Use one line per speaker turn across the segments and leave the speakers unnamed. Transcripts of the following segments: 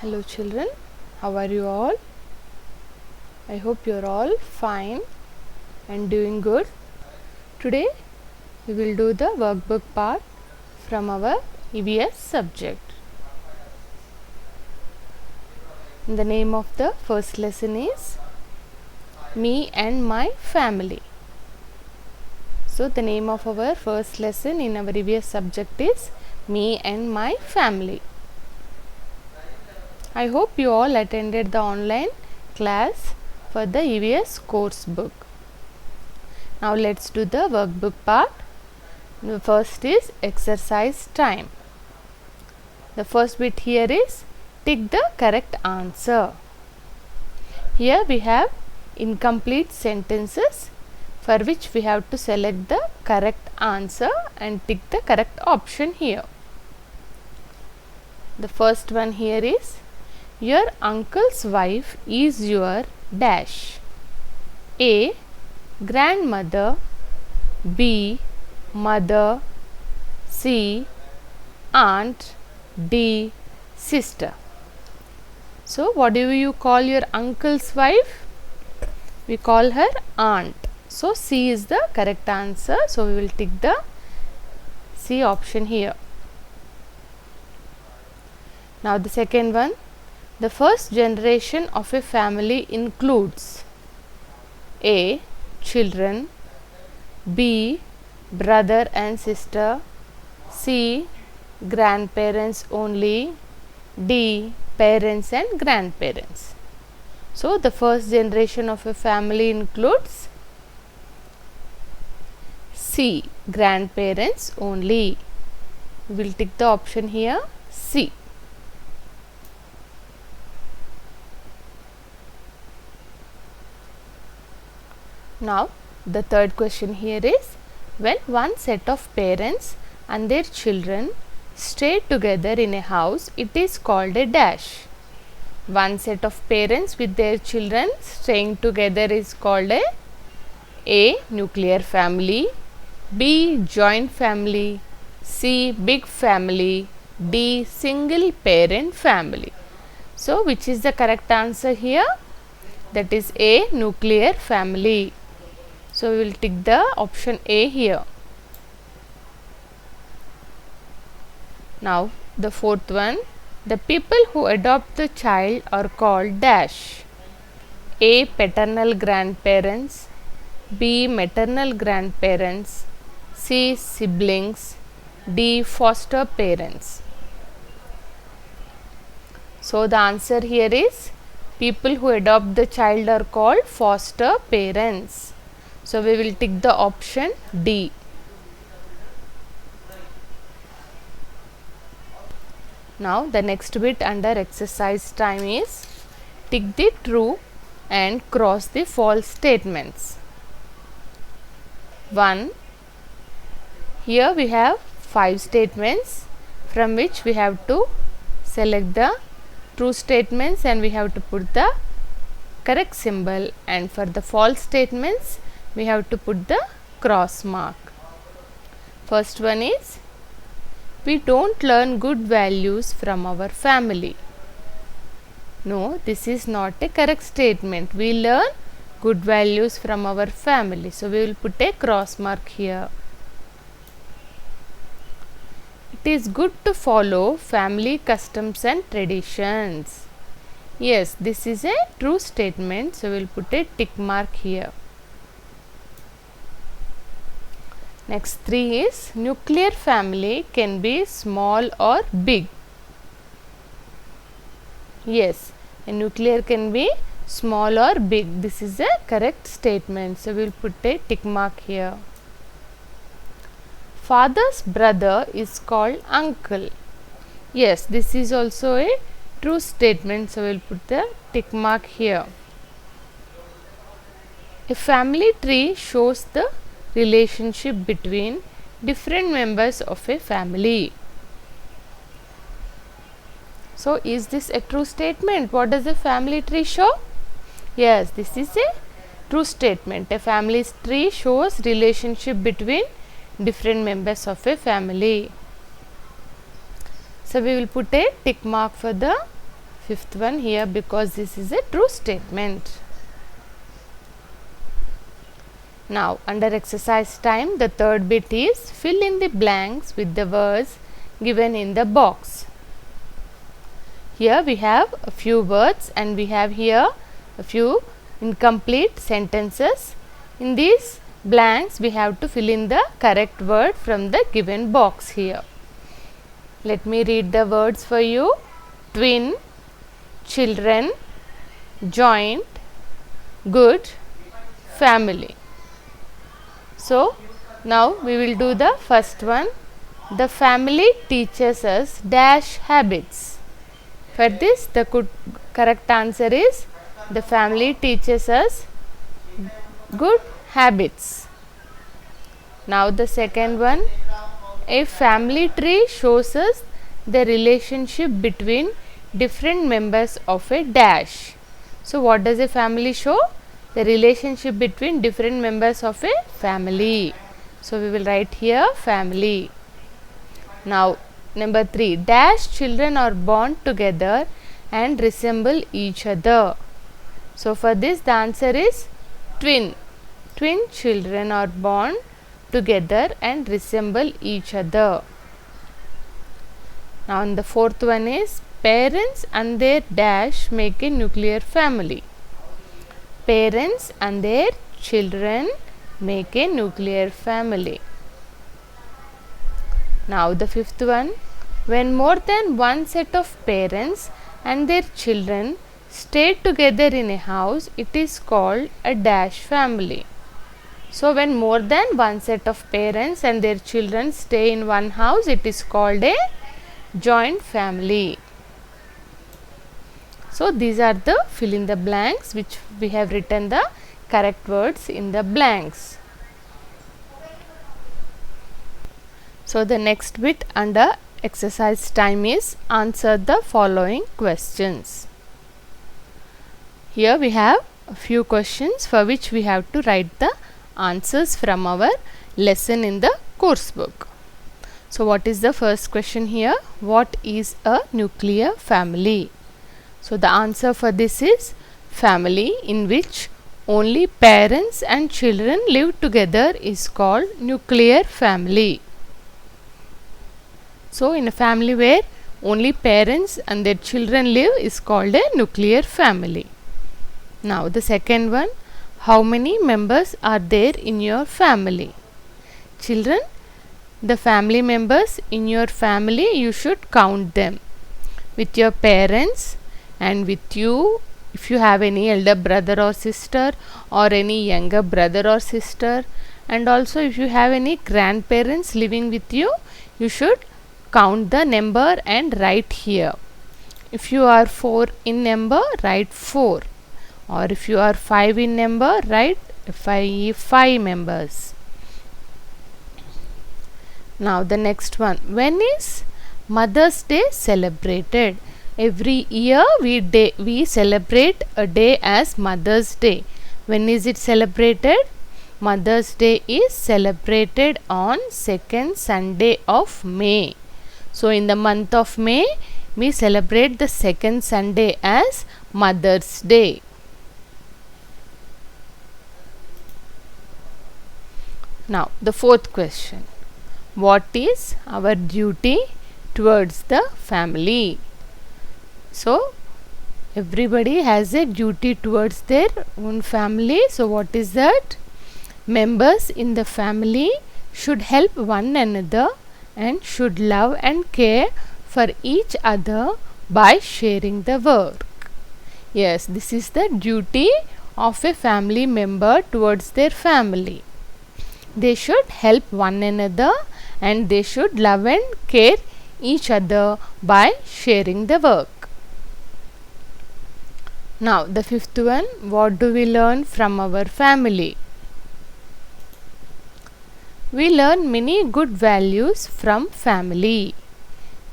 Hello children, how are you all? I hope you are all fine and doing good. Today we will do the workbook part from our EVS subject. The name of the first lesson is Me and My Family. So the name of our first lesson in our EVS subject is Me and My Family. I hope you all attended the online class for the EVS course book. Now let's do the workbook part. The first is exercise time. The first bit here is tick the correct answer. Here we have incomplete sentences for which we have to select the correct answer and tick the correct option here. The first one here is your uncle's wife is your dash. A. Grandmother. B. Mother. C. Aunt. D. Sister. So what do you call your uncle's wife? We call her aunt. So C is the correct answer. So we will tick the C option here. Now the second one. The first generation of a family includes A. Children. B. Brother and sister. C. Grandparents only. D. Parents and grandparents. So the first generation of a family includes C. Grandparents only. We will tick the option here C. Now the third question here is when one set of parents and their children stay together in a house, it is called a dash. One set of parents with their children staying together is called A. Nuclear family. B. Joint family. C. Big family. D. Single parent family. So which is the correct answer here? That is A. Nuclear family. So we will tick the option A here. Now the fourth one. The people who adopt the child are called dash. A. Paternal grandparents. B. Maternal grandparents. C. Siblings. D. Foster parents. So the answer here is people who adopt the child are called foster parents. So we will tick the option D. Now the next bit under exercise time is tick the true and cross the false statements. 1. Here we have 5 statements from which we have to select the true statements and we have to put the correct symbol, and for the false statements we have to put the cross mark. First one is we don't learn good values from our family. No, this is not a correct statement. We learn good values from our family. So we will put a cross mark here. It is good to follow family customs and traditions. Yes, this is a true statement. So we will put a tick mark here. Next 3 is nuclear family can be small or big. Yes, a nuclear can be small or big. This is a correct statement. So we will put a tick mark here. Father's brother is called uncle. Yes, this is also a true statement. So we will put the tick mark here. A family tree shows the relationship between different members of a family. So is this a true statement? What does a family tree show? Yes, this is a true statement. A family tree shows relationship between different members of a family. So we will put a tick mark for the fifth one here because this is a true statement. Now under exercise time, the third bit is fill in the blanks with the words given in the box. Here we have a few words and we have here a few incomplete sentences. In these blanks we have to fill in the correct word from the given box here. Let me read the words for you. Twin, children, joint, good, family. So now we will do the first one. The family teaches us dash habits. For this the correct answer is the family teaches us good habits. Now the second one. A family tree shows us the relationship between different members of a dash. So what does a family show? The relationship between different members of a family. So we will write here family. Now number 3. Dash children are born together and resemble each other. So for this the answer is twin. Twin children are born together and resemble each other. Now the fourth one is parents and their dash make a nuclear family. Parents and their children make a nuclear family. Now the fifth one. When more than one set of parents and their children stay together in a house, it is called a dash family. So when more than one set of parents and their children stay in one house, it is called a joint family. So these are the fill in the blanks which we have written the correct words in the blanks. So the next bit under exercise time is answer the following questions. Here we have a few questions for which we have to write the answers from our lesson in the course book. So what is the first question here? What is a nuclear family? So the answer for this is family in which only parents and children live together is called nuclear family. So in a family where only parents and their children live is called a nuclear family. Now the second one. How many members are there in your family? Children, the family members in your family, you should count them with your parents and with you. If you have any elder brother or sister or any younger brother or sister, and also if you have any grandparents living with you, you should count the number and write here. If you are 4 in number, write 4. Or if you are 5 in number, write 5 members. Now the next one. When is Mother's Day celebrated? Every year we celebrate a day as Mother's Day. When is it celebrated? Mother's Day is celebrated on second Sunday of May. So in the month of May, we celebrate the second Sunday as Mother's Day. Now the fourth question. What is our duty towards the family? So everybody has a duty towards their own family. So what is that? Members in the family should help one another and should love and care for each other by sharing the work. Yes, this is the duty of a family member towards their family. They should help one another and they should love and care each other by sharing the work. Now the fifth one. What do we learn from our family? We learn many good values from family.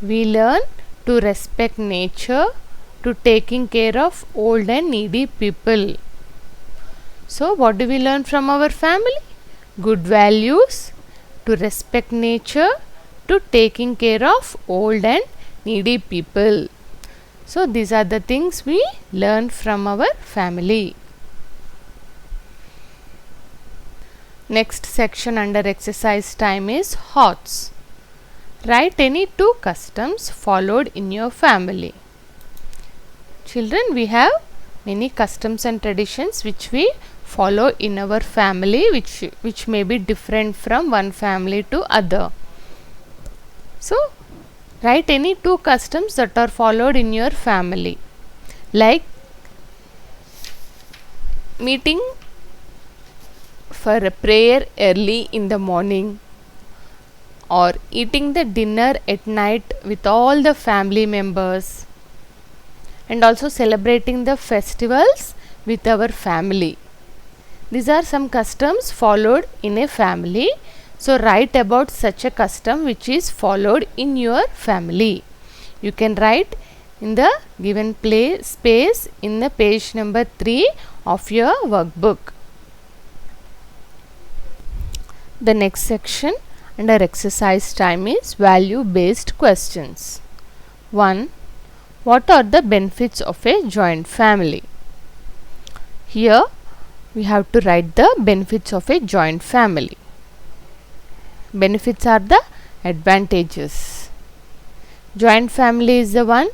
We learn to respect nature, to taking care of old and needy people. So what do we learn from our family? Good values, to respect nature, to taking care of old and needy people. So these are the things we learn from our family. Next section under exercise time is HOTS. Write any 2 customs followed in your family. Children, we have many customs and traditions which we follow in our family, which may be different from one family to other. So write any 2 customs that are followed in your family, like meeting for a prayer early in the morning, or eating the dinner at night with all the family members, and also celebrating the festivals with our family. These are some customs followed in a family. So write about such a custom which is followed in your family. You can write in the given space in the page number 3 of your workbook. The next section under exercise time is value based questions. 1. What are the benefits of a joint family? Here we have to write the benefits of a joint family. Benefits are the advantages. Joint family is the one.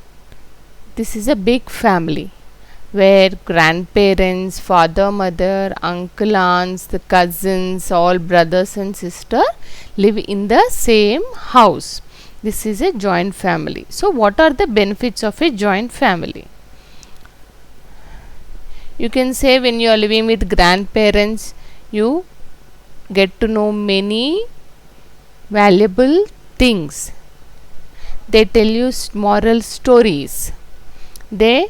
This is a big family where grandparents, father, mother, uncle, aunts, the cousins, all brothers and sisters live in the same house. This is a joint family. So what are the benefits of a joint family? You can say when you are living with grandparents, you get to know many valuable things. They tell you moral stories. They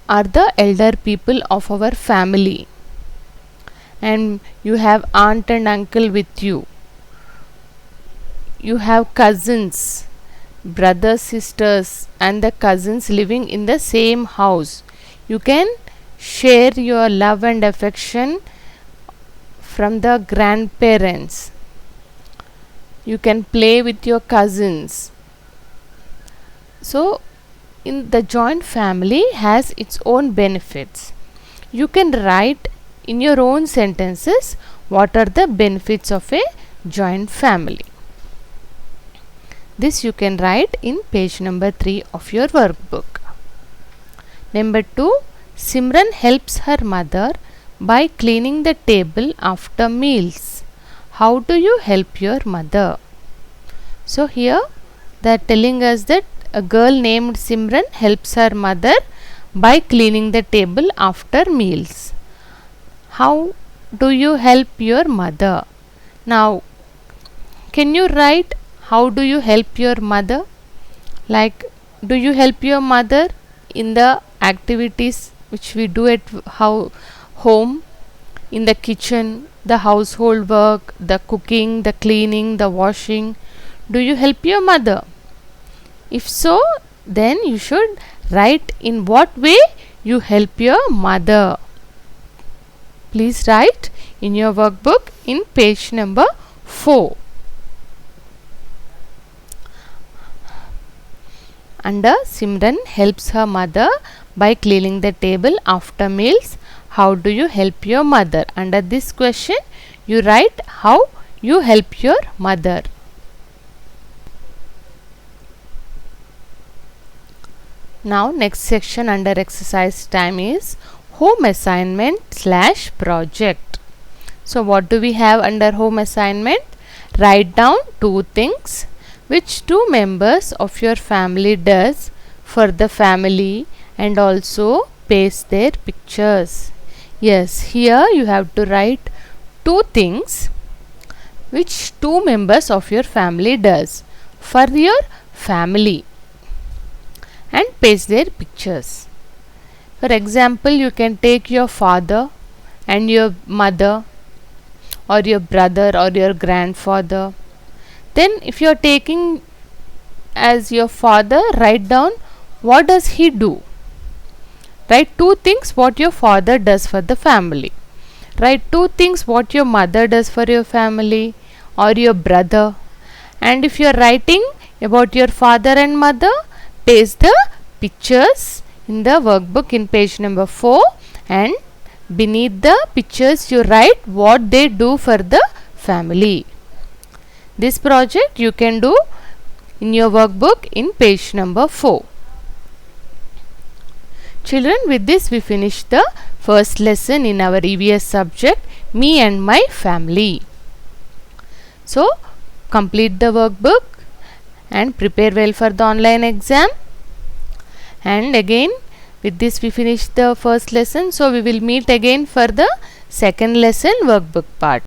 are the elder people of our family, and you have aunt and uncle with you. You have cousins, brothers, sisters, and the cousins living in the same house. You can share your love and affection from the grandparents. You can play with your cousins. So in the joint family has its own benefits. You can write in your own sentences what are the benefits of a joint family. This you can write in page number 3 of your workbook. Number 2, Simran helps her mother by cleaning the table after meals. How do you help your mother? So here they are telling us that a girl named Simran helps her mother by cleaning the table after meals. How do you help your mother? Now, can you write how do you help your mother? Like, do you help your mother in the activities which we do at home, in the kitchen, the household work, the cooking, the cleaning, the washing? Do you help your mother? If so, then you should write in what way you help your mother. Please write in your workbook in page number 4. Under Simran helps her mother by cleaning the table after meals. How do you help your mother? Under this question, you write how you help your mother. Now next section under exercise time is home assignment / project. So what do we have under home assignment? Write down 2 things which 2 members of your family does for the family and also paste their pictures. Yes, here you have to write 2 things which 2 members of your family does for your family and paste their pictures. For example, you can take your father and your mother or your brother or your grandfather. Then if you are taking as your father, write down what does he do. Write 2 things what your father does for the family. Write 2 things what your mother does for your family or your brother. And if you are writing about your father and mother, paste the pictures in the workbook in page number 4, and beneath the pictures you write what they do for the family. This project you can do in your workbook in page number 4. Children, with this we finish the first lesson in our EVS subject, Me and My Family. So, complete the workbook and prepare well for the online exam. And again, with this we finish the first lesson. So, we will meet again for the second lesson workbook part.